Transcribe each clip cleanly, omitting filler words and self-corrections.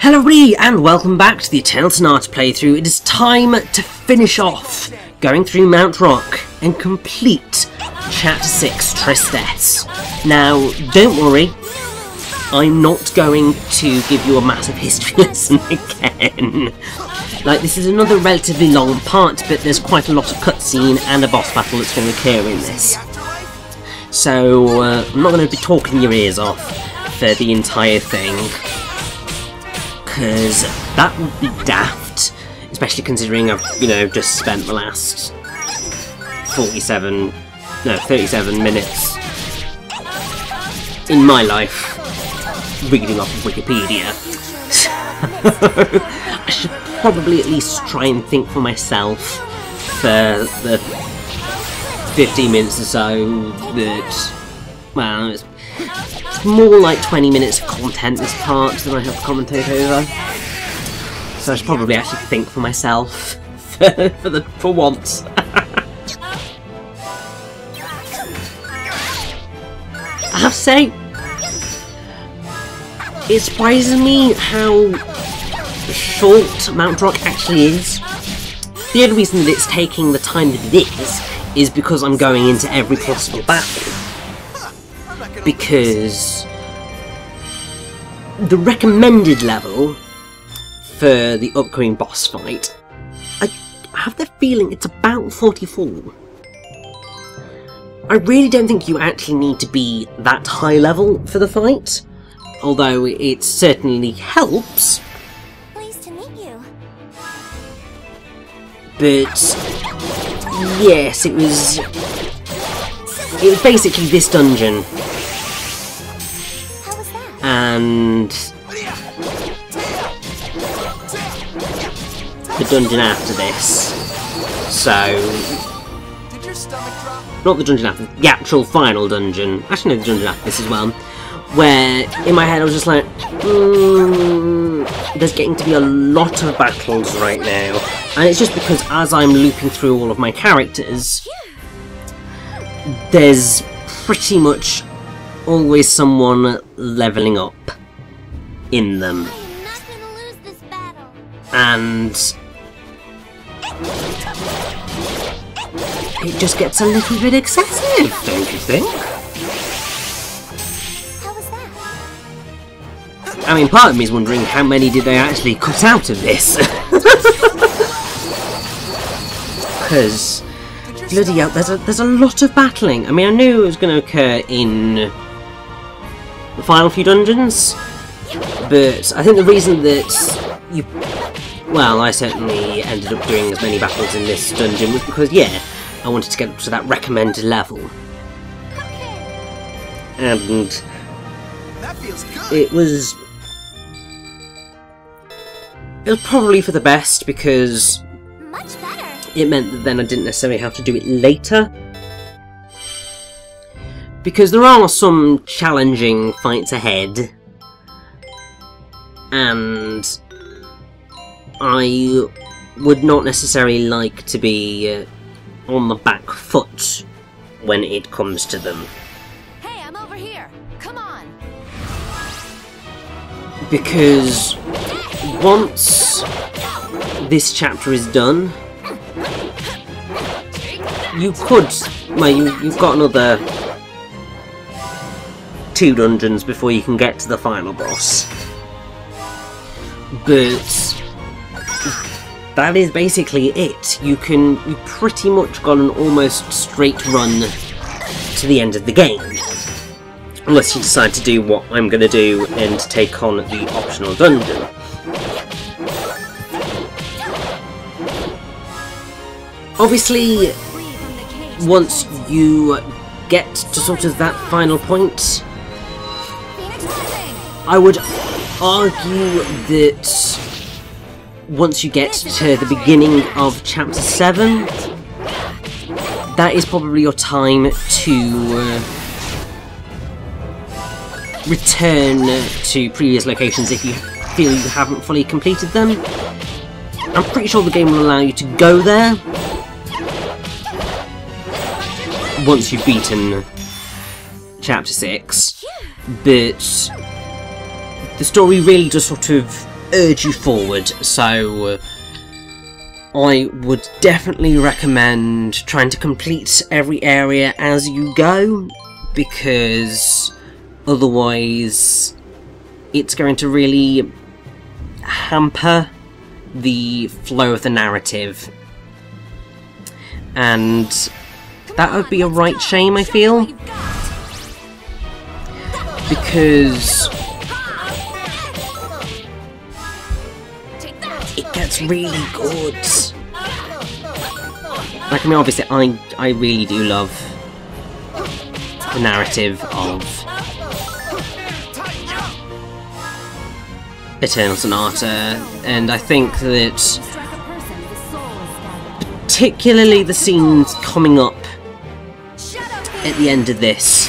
Hello everybody and welcome back to the Eternal Sonata playthrough. It is time to finish off going through Mount Rock and complete Chapter 6, Tristesse. Now, don't worry, I'm not going to give you a massive history lesson again. Like, this is another relatively long part, but there's quite a lot of cutscene and a boss battle that's going to occur in this. So, I'm not going to be talking your ears off for the entire thing, because that would be daft, especially considering I've, just spent the last 37 minutes in my life reading off of Wikipedia. So, I should probably at least try and think for myself for the 15 minutes or so that, well, it's more like 20 minutes of content this part than I have to commentate over. So I should probably actually think for myself for once. I have to say, it surprises me how short Mount Rock actually is. The only reason that it's taking the time that it is because I'm going into every possible battle. Because the recommended level for the upcoming boss fight, I have the feeling it's about 44. I really don't think you actually need to be that high level for the fight, although it certainly helps. Pleased to meet you. But yes, it was basically this dungeon. And the dungeon after this. So, not the dungeon after, the actual final dungeon. Actually, no, the dungeon after this as well. Where in my head I was just like, there's getting to be a lot of battles right now, and it's just because as I'm looping through all of my characters, there's pretty much always someone leveling up in them, and it just gets a little bit excessive, don't you think? How was that? I mean, part of me is wondering how many did they actually cut out of this? Because bloody hell, there's a lot of battling. I mean, I knew it was going to occur in the final few dungeons, but I think the reason that I certainly ended up doing as many battles in this dungeon was because, yeah, I wanted to get up to that recommended level. And it was probably for the best, because Much better. it meant that then I didn't necessarily have to do it later. Because there are some challenging fights ahead, and I would not necessarily like to be on the back foot when it comes to them. Hey, I'm over here. Come on. Because once this chapter is done, you've got another 2 dungeons before you can get to the final boss. But that is basically it. You pretty much got an almost straight run to the end of the game. Unless you decide to do what I'm going to do and take on the optional dungeon. Obviously, once you get to sort of that final point, I would argue that once you get to the beginning of Chapter 7, that is probably your time to return to previous locations if you feel you haven't fully completed them. I'm pretty sure the game will allow you to go there once you've beaten Chapter 6, but the story really does sort of urge you forward. So I would definitely recommend trying to complete every area as you go, because otherwise it's going to really hamper the flow of the narrative. And that would be a right shame, I feel, because it gets really good. Like, I mean, obviously, I really do love the narrative of Eternal Sonata, and I think that particularly the scenes coming up at the end of this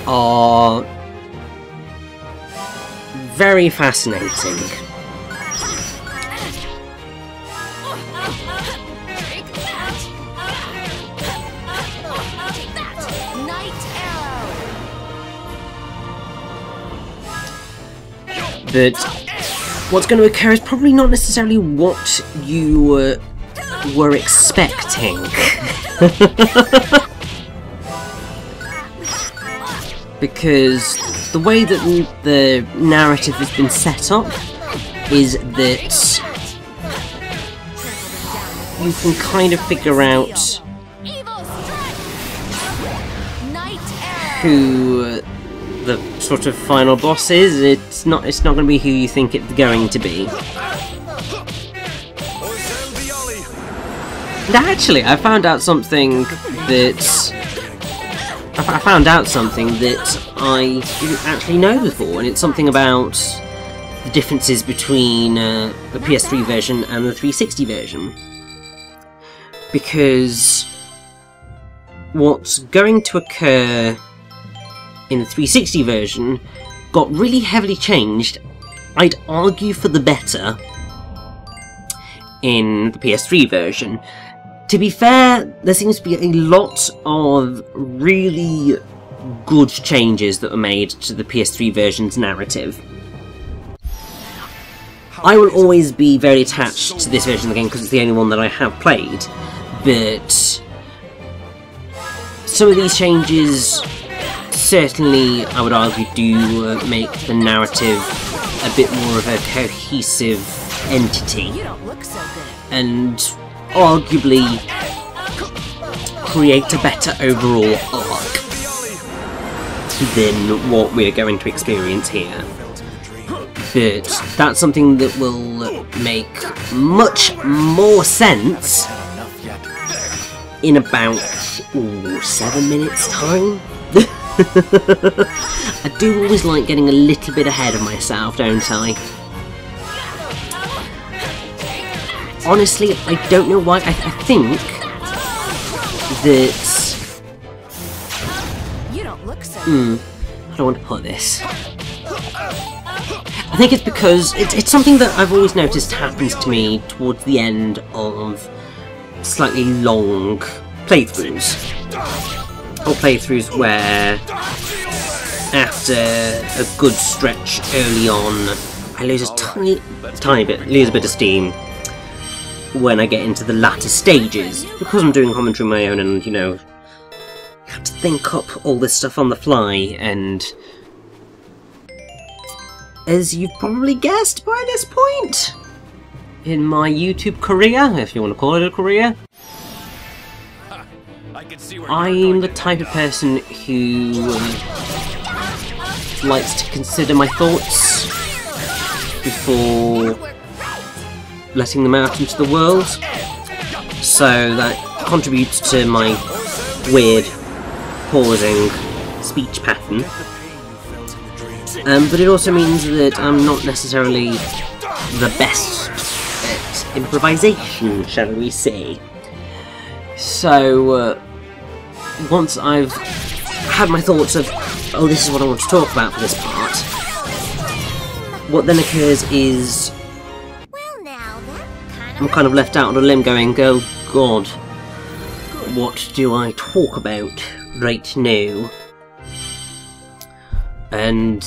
are very fascinating. But what's going to occur is probably not necessarily what you were expecting. Because the way that the narrative has been set up is that you can kind of figure out who the sort of final boss is. It's not going to be who you think it's going to be. And actually, I found out something that I didn't actually know before, and it's something about the differences between the PS3 version and the 360 version. Because what's going to occur in the 360 version got really heavily changed, I'd argue for the better, in the PS3 version. To be fair, there seems to be a lot of really good changes that were made to the PS3 version's narrative. I will always be very attached to this version of the game because it's the only one that I have played, but some of these changes certainly, I would argue, do make the narrative a bit more of a cohesive entity, and arguably create a better overall arc than what we're going to experience here. But that's something that will make much more sense in about 7 minutes time. I do always like getting a little bit ahead of myself, don't I? Honestly, I don't know why. I think that... how do I want to put this? I think it's because it's something that I've always noticed happens to me towards the end of slightly long playthroughs. Or playthroughs where, after a good stretch early on, I lose a tiny bit, a bit of steam when I get into the latter stages, because I'm doing commentary on my own, and, you know, you have to think up all this stuff on the fly, and as you've probably guessed by this point, in my YouTube career, if you want to call it a career, I'm the type of person who likes to consider my thoughts before letting them out into the world, so that contributes to my weird pausing speech pattern. But it also means that I'm not necessarily the best at improvisation, shall we say. So, once I've had my thoughts of, oh, this is what I want to talk about for this part, what then occurs is I'm kind of left out on a limb going, oh god, what do I talk about right now? And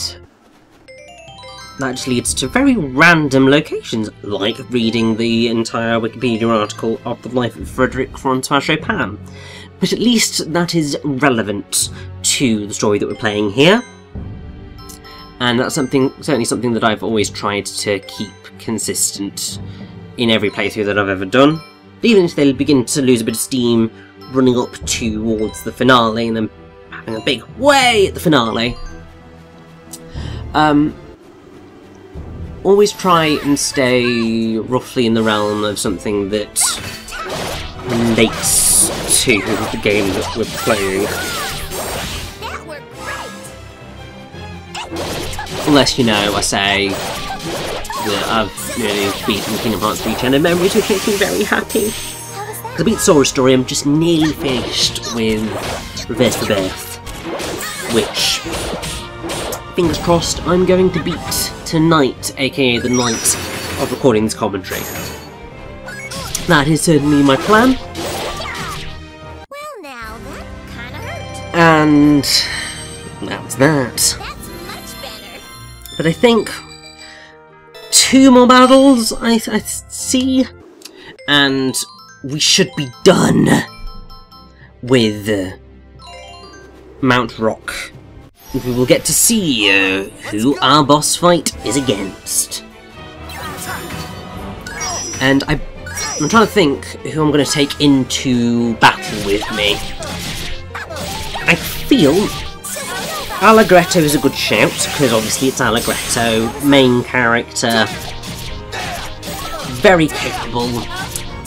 that just leads to very random locations, like reading the entire Wikipedia article of the life of Frederick Francois Chopin. But at least that is relevant to the story that we're playing here. And that's certainly something that I've always tried to keep consistent in every playthrough that I've ever done. Even if they'll begin to lose a bit of steam running up towards the finale and then having a big way at the finale. Always try and stay roughly in the realm of something that relates to the game that we're playing. That worked great. Unless, you know, I say that I've nearly beaten Kingdom Hearts 3 Channel Memories, which makes me very happy. How was that? Because I beat Sora's Story, I'm just nearly finished with Reverse the Birth, which, fingers crossed, I'm going to beat tonight, aka the night of recording this commentary. That is certainly my plan. Well, now that kind of hurt. And that's that. That's much better. But I think 2 more battles, I see, and we should be done with Mount Rock. We will get to see who our boss fight is against. And I'm trying to think who I'm going to take into battle with me. I feel Allegretto is a good shout, because obviously it's Allegretto, main character, very capable.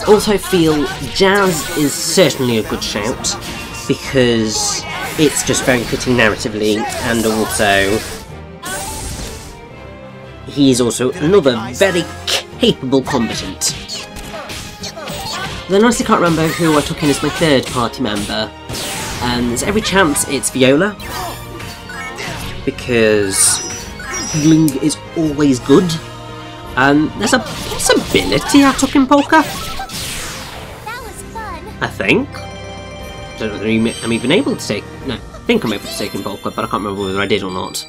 Also feel Jazz is certainly a good shout, because it's just very fitting narratively, and also he's also another very capable combatant. Then I honestly can't remember who I took in as my 3rd party member, and there's every chance it's Viola, because healing is always good, and there's a possibility I took in Polka, That was fun. I think. I don't know whether I'm even able to take... No, I think I'm able to take in Polka, but I can't remember whether I did or not.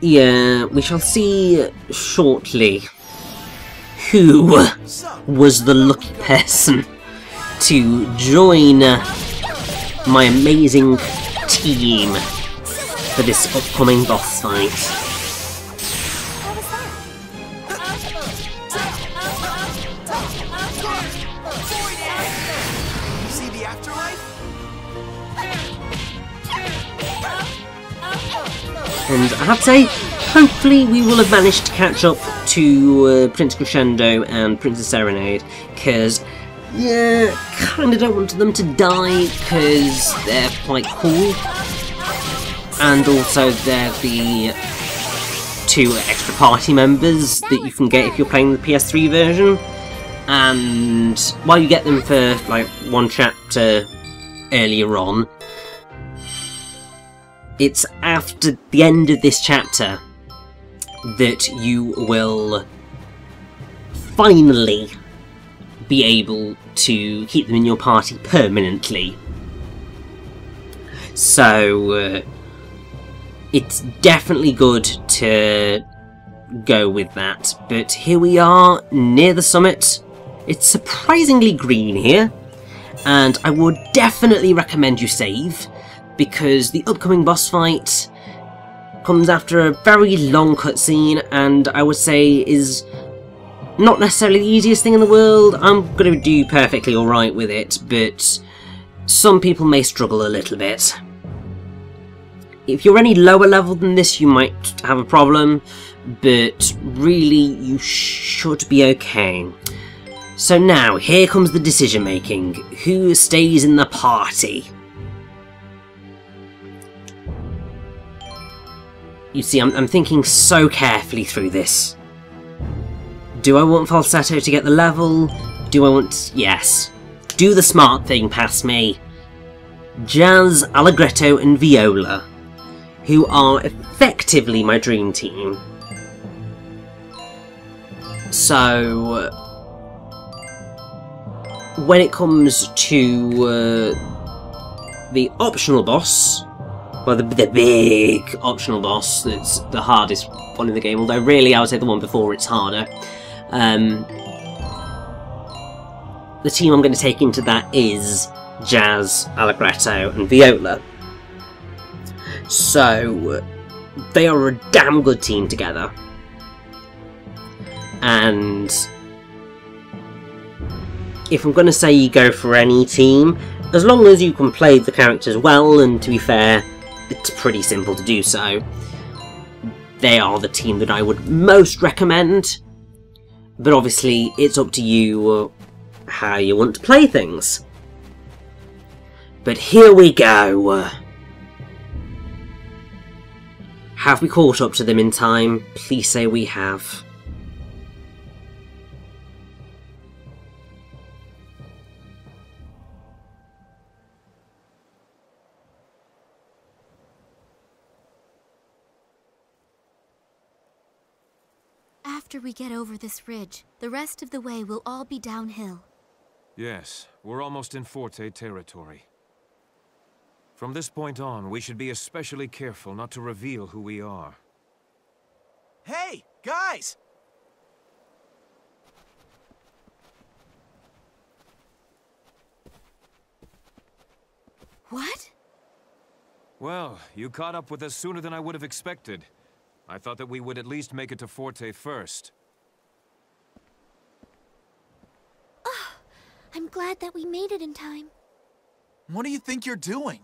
Yeah, we shall see shortly who was the lucky person to join my amazing team for this upcoming boss fight. How was that? See the afterlife? And I have to say, hopefully we will have managed to catch up to Prince Crescendo and Princess Serenade, because, yeah, kinda don't want them to die, because they're quite cool. And also they're the 2 extra party members that you can get if you're playing the PS3 version. And while you get them for, like, 1 chapter earlier on, it's after the end of this chapter that you will finally be able to keep them in your party permanently. So, it's definitely good to go with that. But here we are, near the summit. It's surprisingly green here, and I would definitely recommend you save, because the upcoming boss fight comes after a very long cutscene, and I would say is not necessarily the easiest thing in the world. I'm going to do perfectly alright with it, but some people may struggle a little bit. If you're any lower level than this, you might have a problem, but really you should be okay. So now, here comes the decision making. Who stays in the party? You see, I'm thinking so carefully through this. Do I want Falsetto to get the level? Do I want... Yes. Do the smart thing past me. Jazz, Allegretto and Viola, who are effectively my dream team. So, when it comes to the optional boss, well, the big optional boss, that's the hardest one in the game, although really I would say the one before it's harder. The team I'm going to take into that is Jazz, Allegretto and Viola. So, they are a damn good team together. And if I'm going to say you go for any team, as long as you can play the characters well, and to be fair, it's pretty simple to do so, they are the team that I would most recommend. But obviously, it's up to you how you want to play things. But here we go. Have we caught up to them in time? Please say we have. After we get over this ridge, the rest of the way will all be downhill. Yes, we're almost in Forte territory. From this point on, we should be especially careful not to reveal who we are. Hey, guys! What? Well, you caught up with us sooner than I would have expected. I thought that we would at least make it to Forte first. I'm glad that we made it in time. What do you think you're doing?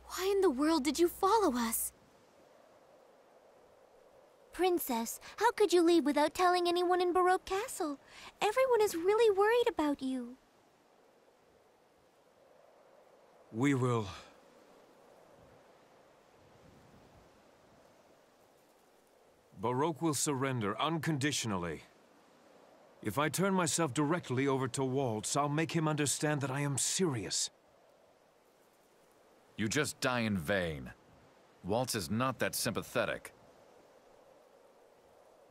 Why in the world did you follow us? Princess, how could you leave without telling anyone in Baroque Castle? Everyone is really worried about you. We will... Baroque will surrender unconditionally. If I turn myself directly over to Waltz, I'll make him understand that I am serious. You just die in vain. Waltz is not that sympathetic.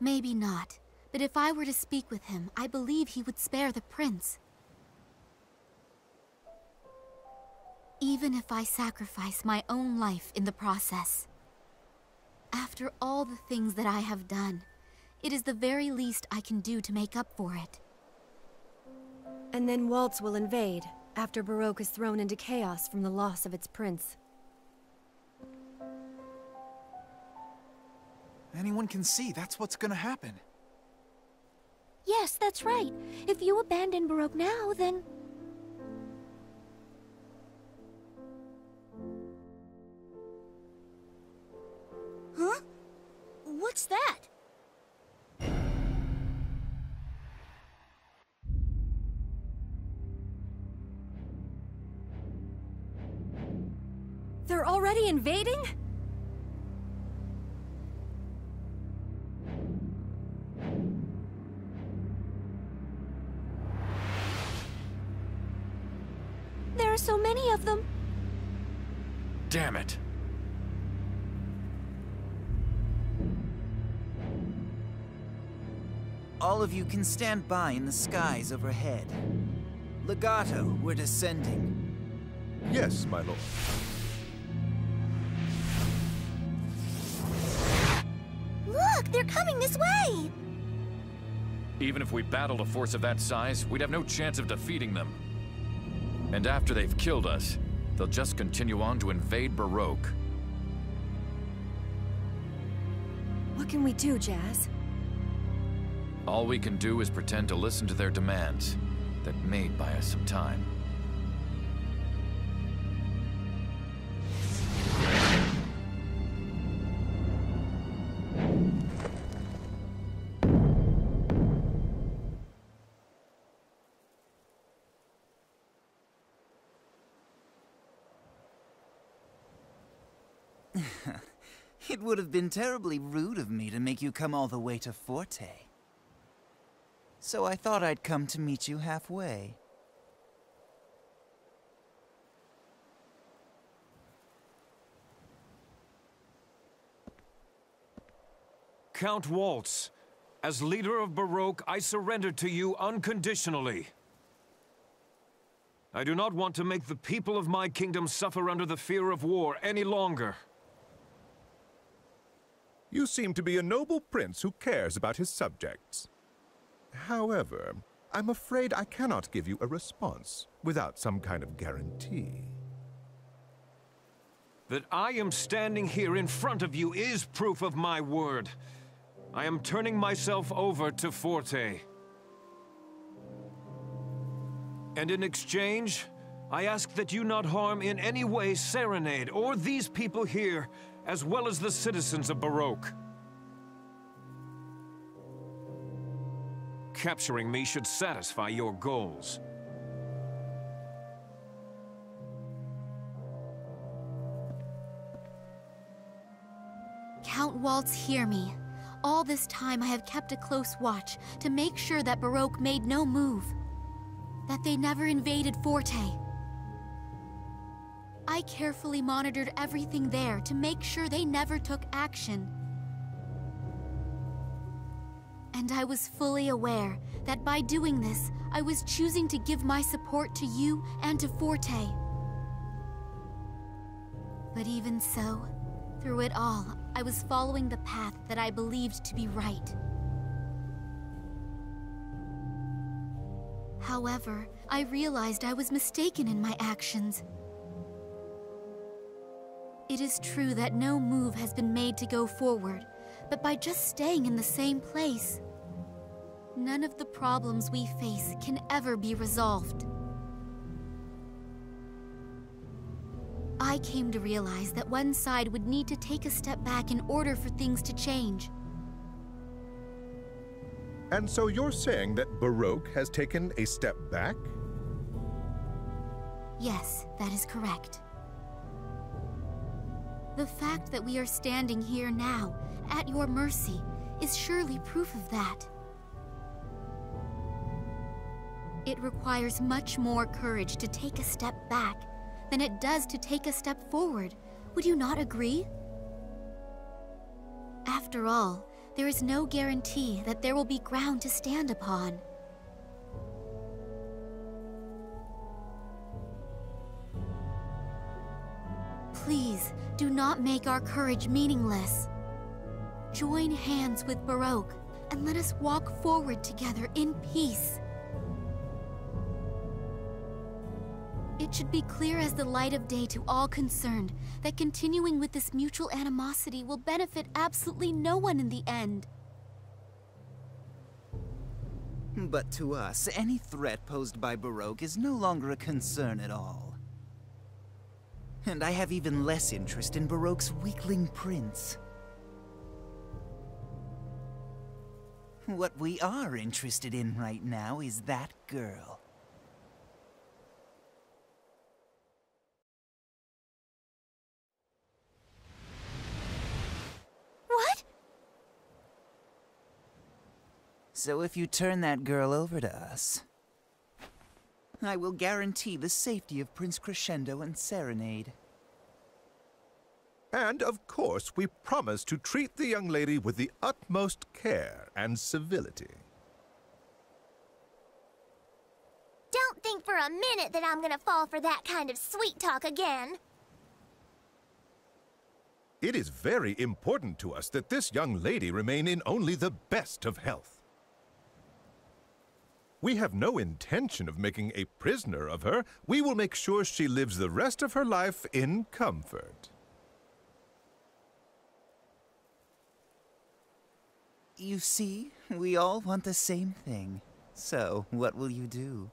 Maybe not, but if I were to speak with him, I believe he would spare the prince. Even if I sacrifice my own life in the process. After all the things that I have done, it is the very least I can do to make up for it. And then Waltz will invade, after Baroque is thrown into chaos from the loss of its prince. Anyone can see that's what's gonna happen. Yes, that's right. If you abandon Baroque now, then... Huh? What's that? They're already invading? There are so many of them. Damn it! All of you can stand by in the skies overhead. Legato, we're descending. Yes, my lord. Look, they're coming this way! Even if we battled a force of that size, we'd have no chance of defeating them. And after they've killed us, they'll just continue on to invade Baroque. What can we do, Jazz? All we can do is pretend to listen to their demands that may buy us some time. It would have been terribly rude of me to make you come all the way to Forte. So I thought I'd come to meet you halfway. Count Waltz, as leader of Baroque, I surrender to you unconditionally. I do not want to make the people of my kingdom suffer under the fear of war any longer. You seem to be a noble prince who cares about his subjects. However, I'm afraid I cannot give you a response without some kind of guarantee. That I am standing here in front of you is proof of my word. I am turning myself over to Forte. And in exchange, I ask that you not harm in any way Serenade or these people here, as well as the citizens of Baroque. Capturing me should satisfy your goals. Count Waltz, hear me. All this time I have kept a close watch to make sure that Baroque made no move. That they never invaded Forte. I carefully monitored everything there to make sure they never took action. And I was fully aware that by doing this, I was choosing to give my support to you and to Forte. But even so, through it all, I was following the path that I believed to be right. However, I realized I was mistaken in my actions. It is true that no move has been made to go forward, but by just staying in the same place, none of the problems we face can ever be resolved. I came to realize that one side would need to take a step back in order for things to change. And so you're saying that Baroque has taken a step back? Yes, that is correct. The fact that we are standing here now, at your mercy, is surely proof of that. It requires much more courage to take a step back than it does to take a step forward. Would you not agree? After all, there is no guarantee that there will be ground to stand upon. Please, do not make our courage meaningless. Join hands with Baroque, and let us walk forward together in peace. It should be clear as the light of day to all concerned that continuing with this mutual animosity will benefit absolutely no one in the end. But to us, any threat posed by Baroque is no longer a concern at all. And I have even less interest in Baroque's weakling prince. What we are interested in right now is that girl. What? So if you turn that girl over to us, I will guarantee the safety of Prince Crescendo and Serenade. And of course, we promise to treat the young lady with the utmost care and civility. Don't think for a minute that I'm gonna fall for that kind of sweet talk again. It is very important to us that this young lady remain in only the best of health. We have no intention of making a prisoner of her. We will make sure she lives the rest of her life in comfort. You see, we all want the same thing. So, what will you do?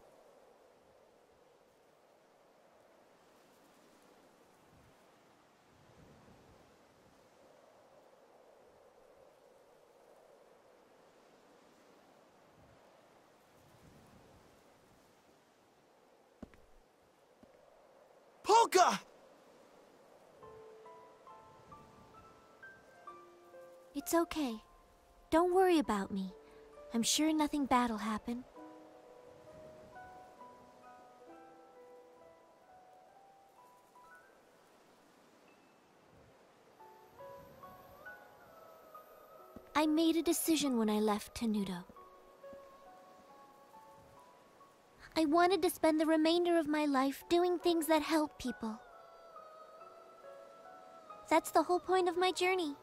Polka! It's okay. Don't worry about me. I'm sure nothing bad'll happen. I made a decision when I left Tenuto. I wanted to spend the remainder of my life doing things that help people. That's the whole point of my journey.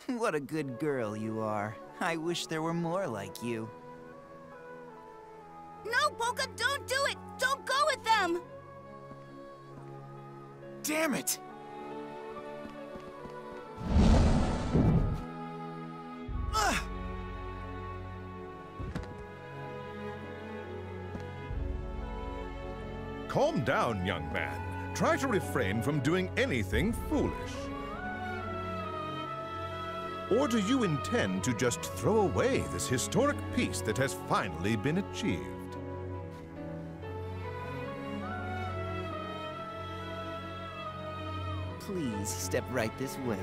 What a good girl you are. I wish there were more like you. No, Polka, don't do it! Don't go with them! Damn it! Ugh. Calm down, young man. Try to refrain from doing anything foolish. Or do you intend to just throw away this historic piece that has finally been achieved? Please step right this way.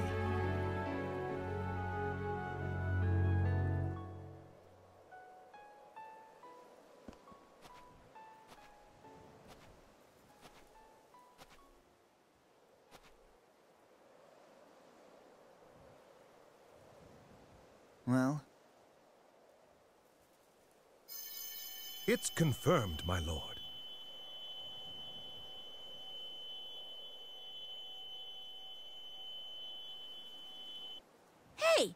Well? It's confirmed, my lord. Hey!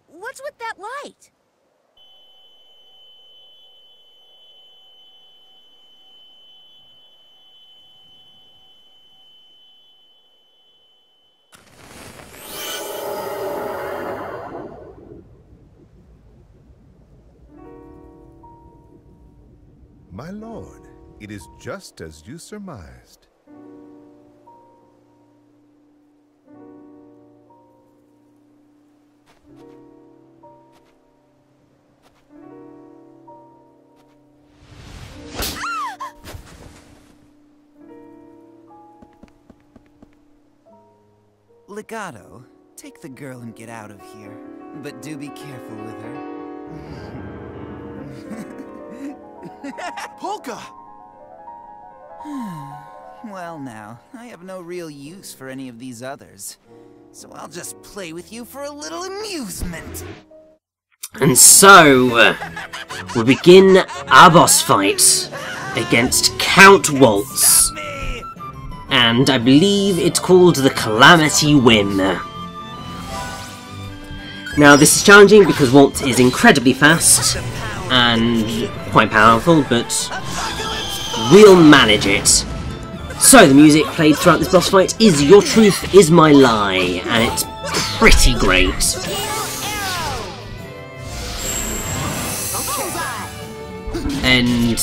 What's with that light? My lord, it is just as you surmised. Legato, take the girl and get out of here. But do be careful with her. Polka! Well now, I have no real use for any of these others. So I'll just play with you for a little amusement. And so, we begin our boss fight against Count Waltz. And I believe it's called the Calamity Whim. Now this is challenging because Waltz is incredibly fast and quite powerful, but we'll manage it. So the music played throughout this boss fight is Your Truth Is My Lie, and it's pretty great. And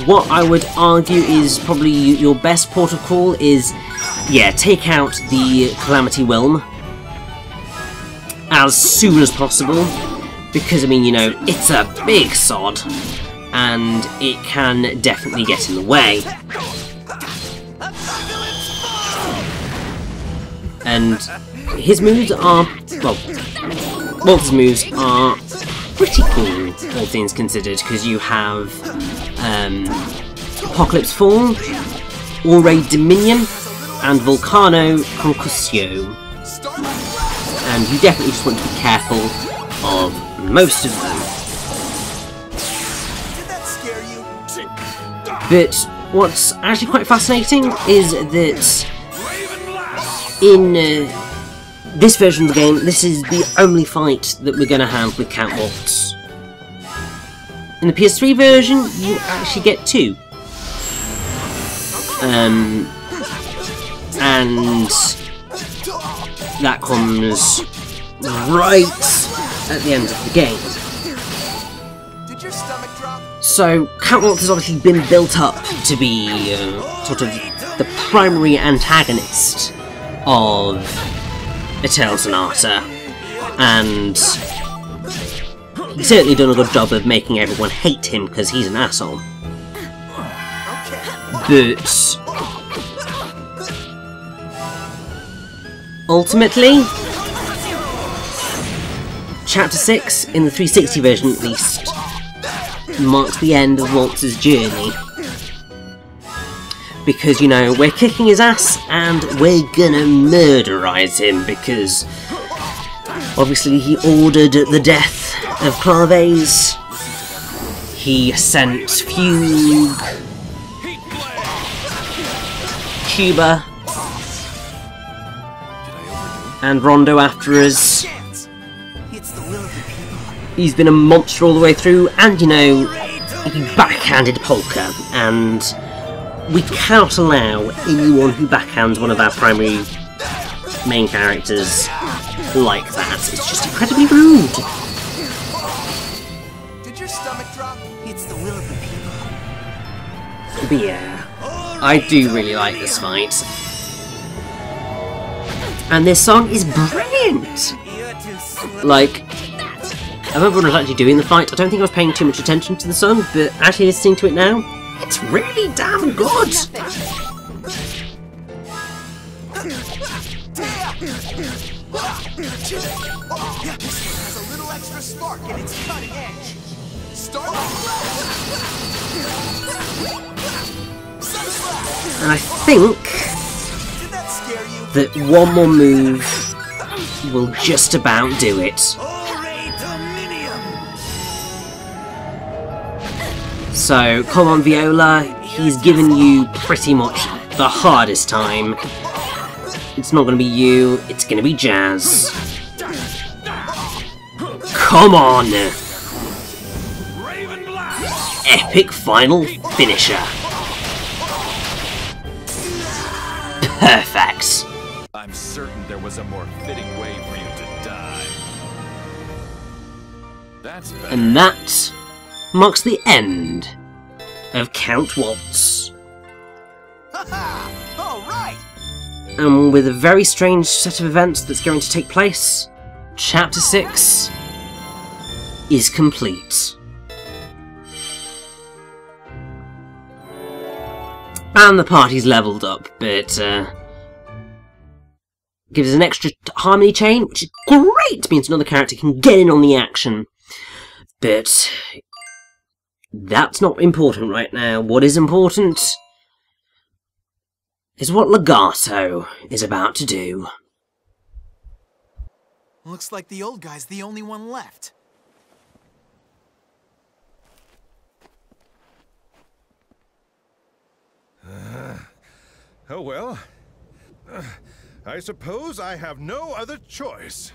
what I would argue is probably your best port of call is, yeah, take out the Calamity Whim as soon as possible, because, I mean, you know, it's a big sod, and it can definitely get in the way. And his moves are, well, Waltz's moves are pretty cool, all things considered, because you have Apocalypse Fall, Aure Dominion, and Volcano Concussio. And you definitely just want to be careful of most of them. But what's actually quite fascinating is that in this version of the game, this is the only fight that we're going to have with Count Waltz. In the PS3 version, you actually get two. And that comes right at the end of the game. Did your stomach drop? So, Count Waltz has obviously been built up to be sort of the primary antagonist of Eternal Sonata, and he's certainly done a good job of making everyone hate him because he's an asshole. But ultimately, Chapter 6, in the 360 version at least, marks the end of Waltz's journey. Because, you know, we're kicking his ass and we're gonna murderize him because obviously he ordered the death of Claves. He sent Fugue, Cuba, and Rondo after us. He's been a monster all the way through, and you know, he backhanded Polka, and we cannot allow anyone who backhands one of our primary main characters like that. It's just incredibly rude. Did your stomach drop? It's the will of the people. But yeah, I do really like this fight. And this song is brilliant! Like, I remember when I was actually doing the fight, I don't think I was paying too much attention to the song, but actually listening to it now, it's really damn good! Has a little extra spark and it's cutting edge. Start. And I think Did that scare you? that one more move will just about do it. So, come on Viola, he's given you pretty much the hardest time. It's not going to be you, it's going to be Jazz. Come on! Epic final finisher. Perfect. I'm certain there was a more fitting way for you to die. That's better. And that marks the end of Count Waltz. All right. And with a very strange set of events that's going to take place, Chapter 6 is complete. And the party's leveled up, but gives us an extra harmony chain, which is great! Means another character can get in on the action. But that's not important right now. What is important is what Legato is about to do. Looks like the old guy's the only one left. Oh well. I suppose I have no other choice.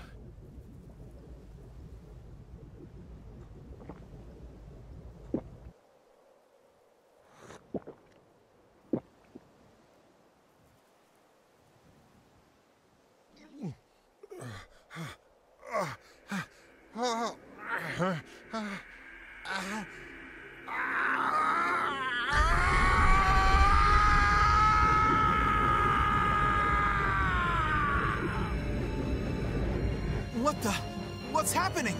What the? What's happening?